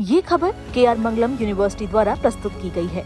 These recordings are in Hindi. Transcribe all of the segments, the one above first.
ये खबर KR मंगलम यूनिवर्सिटी द्वारा प्रस्तुत की गई है।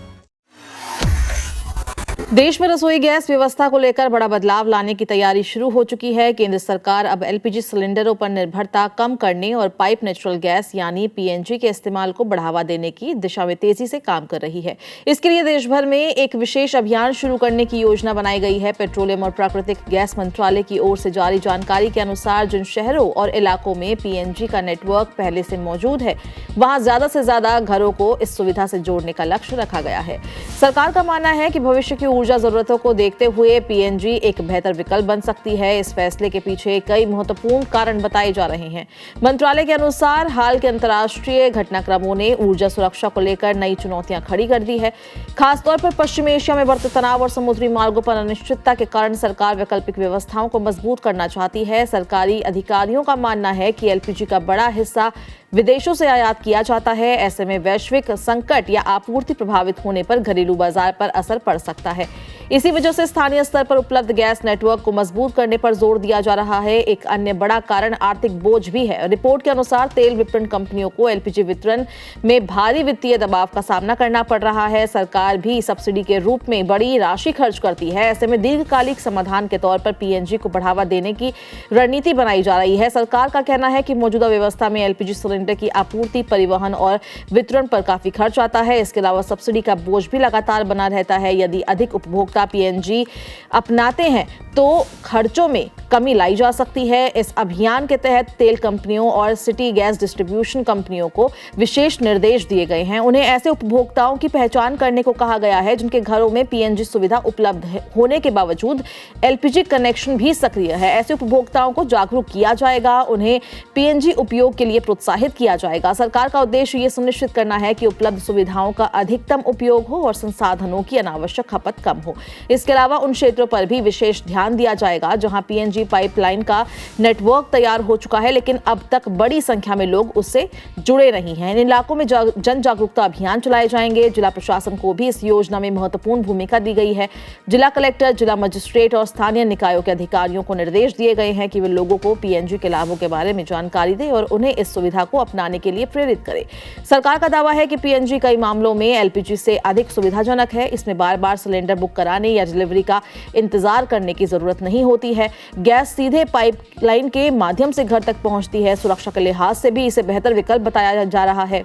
देश में रसोई गैस व्यवस्था को लेकर बड़ा बदलाव लाने की तैयारी शुरू हो चुकी है। केंद्र सरकार अब LPG सिलेंडरों पर निर्भरता कम करने और पाइप नेचुरल गैस यानी PNG के इस्तेमाल को बढ़ावा देने की दिशा में तेजी से काम कर रही है। इसके लिए देश भर में एक विशेष अभियान शुरू करने की योजना बनाई गई है। पेट्रोलियम और प्राकृतिक गैस मंत्रालय की ओर से जारी जानकारी के अनुसार जिन शहरों और इलाकों में PNG का नेटवर्क पहले से मौजूद है, वहां ज्यादा से ज्यादा घरों को इस सुविधा से जोड़ने का लक्ष्य रखा गया है। सरकार का मानना है कि भविष्य की ऊर्जा जरूरतों को देखते हुए PNG एक बेहतर विकल्प बन सकती है। इस फैसले के पीछे कई महत्वपूर्ण कारण बताए जा रहे हैं। मंत्रालय के अनुसार हाल के अंतर्राष्ट्रीय घटनाक्रमों ने ऊर्जा सुरक्षा को लेकर नई चुनौतियां खड़ी कर दी है। खासतौर पर पश्चिमी एशिया में बढ़ते तनाव और समुद्री मार्गों पर अनिश्चितता के कारण सरकार वैकल्पिक व्यवस्थाओं को मजबूत करना चाहती है। सरकारी अधिकारियों का मानना है कि LPG का बड़ा हिस्सा विदेशों से आयात किया जाता है। ऐसे में वैश्विक संकट या आपूर्ति प्रभावित होने पर घरेलू बाजार पर असर पड़ सकता है। इसी वजह से स्थानीय स्तर पर उपलब्ध गैस नेटवर्क को मजबूत करने पर जोर दिया जा रहा है। एक अन्य बड़ा कारण आर्थिक बोझ भी है। रिपोर्ट के अनुसार तेल विपणन कंपनियों को LPG वितरण में भारी वित्तीय दबाव का सामना करना पड़ रहा है। सरकार भी सब्सिडी के रूप में बड़ी राशि खर्च करती है। ऐसे में दीर्घकालिक समाधान के तौर पर PNG को बढ़ावा देने की रणनीति बनाई जा रही है। सरकार का कहना है कि मौजूदा व्यवस्था में LPG सिलेंडर की आपूर्ति, परिवहन और वितरण पर काफी खर्च आता है। इसके अलावा सब्सिडी का बोझ भी लगातार बना रहता है। यदि अधिक उपभोक्ता PNG अपनाते हैं तो खर्चों में कमी लाई जा सकती है। इस अभियान के तहत तेल कंपनियों और सिटी गैस डिस्ट्रीब्यूशन कंपनियों को विशेष निर्देश दिए गए हैं। उन्हें ऐसे उपभोक्ताओं की पहचान करने को कहा गया है जिनके घरों में PNG सुविधा उपलब्ध होने के बावजूद LPG कनेक्शन भी सक्रिय है। ऐसे उपभोक्ताओं को जागरूक किया जाएगा, उन्हें PNG उपयोग के लिए प्रोत्साहित किया जाएगा। सरकार का उद्देश्य ये सुनिश्चित करना है कि उपलब्ध सुविधाओं का अधिकतम उपयोग हो और संसाधनों की अनावश्यक खपत कम हो। इसके अलावा उन क्षेत्रों पर भी विशेष ध्यान दिया जाएगा जहां PNG पाइपलाइन का नेटवर्क तैयार हो चुका है लेकिन अब तक बड़ी संख्या में लोग उससे जुड़े नहीं हैं। इन इलाकों में जन जागरूकता अभियान चलाए जाएंगे। जिला प्रशासन को भी इस योजना में महत्वपूर्ण भूमिका दी गई है। जिला कलेक्टर, जिला मजिस्ट्रेट और स्थानीय निकायों के अधिकारियों को निर्देश दिए गए हैं कि वे लोगों को PNG के लाभों के बारे में जानकारी दें और उन्हें इस सुविधा को अपनाने के लिए प्रेरित करें। सरकार का दावा है कि PNG कई मामलों में LPG से अधिक सुविधाजनक है। इसमें बार-बार सिलेंडर बुक कराने या डिलीवरी का इंतजार करने की जरूरत नहीं होती है। गैस सीधे पाइपलाइन के माध्यम से घर तक पहुंचती है। सुरक्षा के लिहाज से भी इसे बेहतर विकल्प बताया जा रहा है।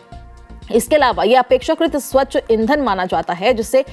इसके अलावा यह अपेक्षाकृत स्वच्छ ईंधन माना जाता है जिससे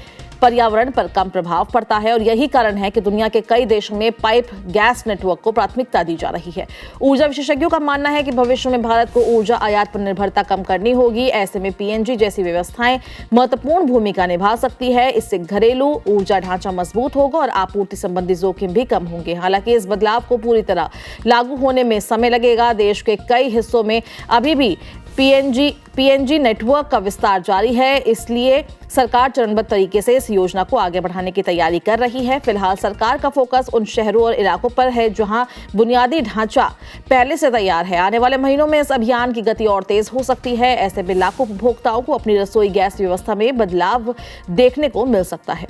पर्यावरण पर कम प्रभाव पड़ता है और यही कारण है कि दुनिया के कई देशों में पाइप गैस नेटवर्क को प्राथमिकता दी जा रही है। ऊर्जा विशेषज्ञों का मानना है कि भविष्य में भारत को ऊर्जा आयात पर निर्भरता कम करनी होगी। ऐसे में PNG जैसी व्यवस्थाएं महत्वपूर्ण भूमिका निभा सकती है। इससे घरेलू ऊर्जा ढांचा मजबूत होगा और आपूर्ति संबंधी जोखिम भी कम होंगे। हालांकि इस बदलाव को पूरी तरह लागू होने में समय लगेगा। देश के कई हिस्सों में अभी भी PNG नेटवर्क का विस्तार जारी है, इसलिए सरकार चरणबद्ध तरीके से इस योजना को आगे बढ़ाने की तैयारी कर रही है। फिलहाल सरकार का फोकस उन शहरों और इलाकों पर है जहां बुनियादी ढांचा पहले से तैयार है। आने वाले महीनों में इस अभियान की गति और तेज हो सकती है। ऐसे में लाखों उपभोक्ताओं को अपनी रसोई गैस व्यवस्था में बदलाव देखने को मिल सकता है।